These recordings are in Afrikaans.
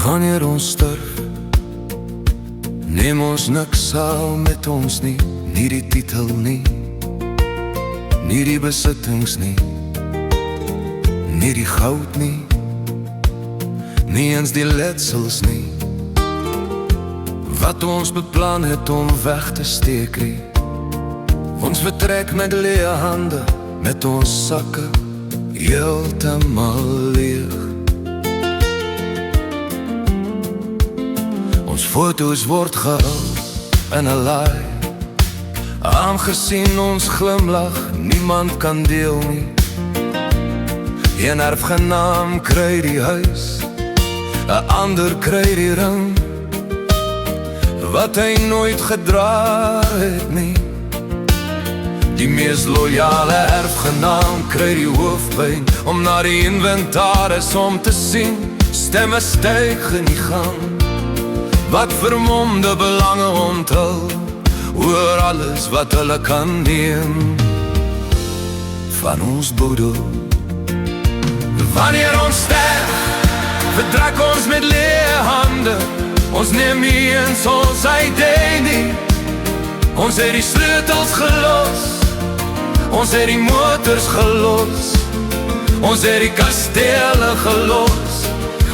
Wanneer ons sterf, neem ons niks saam met ons nie. Nie die titel nie, nie die besittings nie, nie die goud nie, nie eens die letsels nie, wat ons beplan het om weg te steek nie. Ons vertrek met leë hande, met ons sakke heeltemal leeg. Ons foto's word gehou in 'n laai, aangesien ons glimlach niemand kan deel nie. Een erfgenaam kry die huis, 'n ander kry die ring, wat hy nooit gedra het nie. Die mees loyale erfgenaam kry die hoofpyn om na die inventaris om te sien. Stemme styg in die gang, wat vermomde belange onthul oor alles wat hulle kan neem van ons boedel. Wanneer ons sterf, vertrek ons met leë hande. Ons neem nie eens ons idee nie. Ons het die sleutels gelos, ons het die motors gelos, ons het die kastele gelos,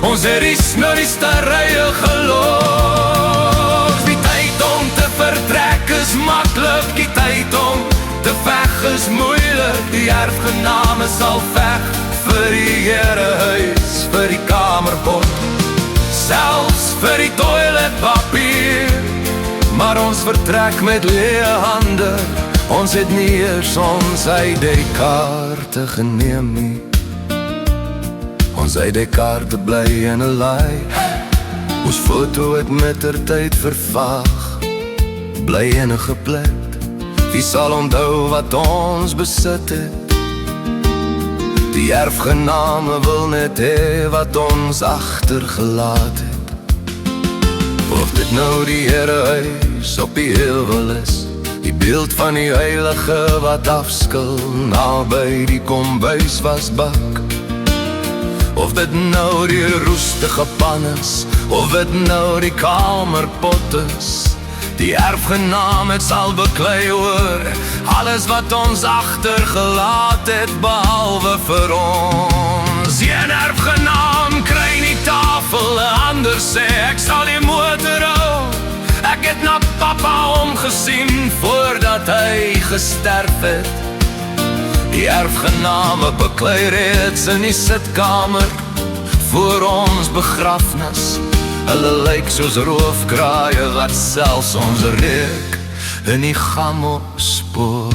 ons het die smurriesterye gelos. Die tyd om te vertrek is maklik, die tyd om te veg is moeilik. Die erfgename sal veg vir die herehuis, vir die kamerpot, selfs vir die toiletpapier. Maar ons vertrek met leë hande, ons het nie eers ons ID-kaarte geneem nie. Ons ID-kaarte bly in 'n laai, ons foto het mettertyd vervaag, bly enige plek. Wie sal onthou wat ons besit het? Die erfgename wil net hê wat ons agtergelaat het. Of dit nou die herehuis op die heuwel is, die beeld van die heilige wat afskil naby die kombuis wasbak. Of dit nou die roestige pan is, of dit nou die kamerpot is, die erfgenaam het sal beklei oor alles wat ons agtergelaat het, behalwe vir ons. Een erfgenaam kry nie tafel, 'n ander sê ek sal die motor hou. Ek het na papa omgesien voordat hy gesterf het. Die erfgename beklei reeds in die sitkamer voor ons begrafnis. Hulle lyk soos roofkraaie wat selfs ons reuk in die gammo spoor.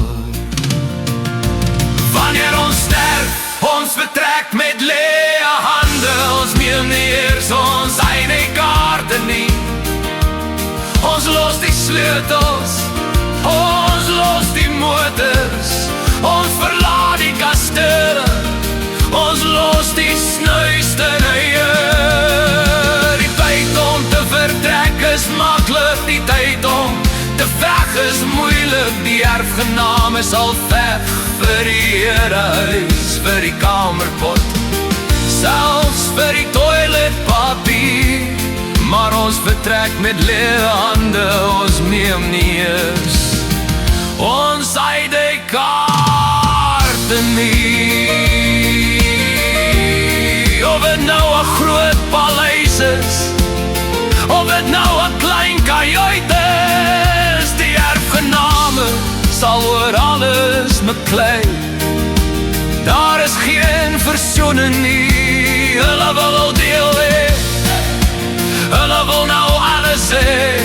Wanneer ons sterf, ons vertrek met leë hande. Ons neem nie eers ons ID-kaarte nie. Ons los die sleutels, ons los die motors, ons verlaat die kastele, ons los die snuisterye. Die tyd om te vertrek is maklik, die tyd om te veg is moeilik. Die erfgename sal veg vir die herehuis, vir die kamerpot, selfs vir die toiletpapier. Maar ons vertrek met leë hande, ons neem nie eers ons ID-kaarte nie. Of het nou 'n groot paleis is, of het nou 'n klein kajuit is, die erfgename sal oor alles beklei. Daar is geen versoening nie, hulle wil al deel hê. Hulle wil nou alles hê,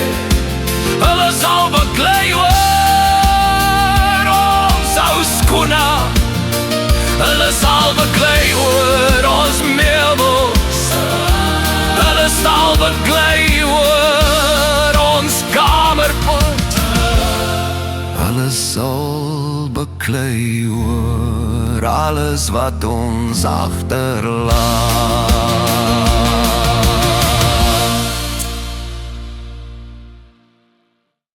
hulle sal beklei oor ons ou skoene. Hulle sal beklei oor ons meubels, hulle sal beklei oor ons kamerpot. Hulle sal beklei oor alles wat ons agterlaat.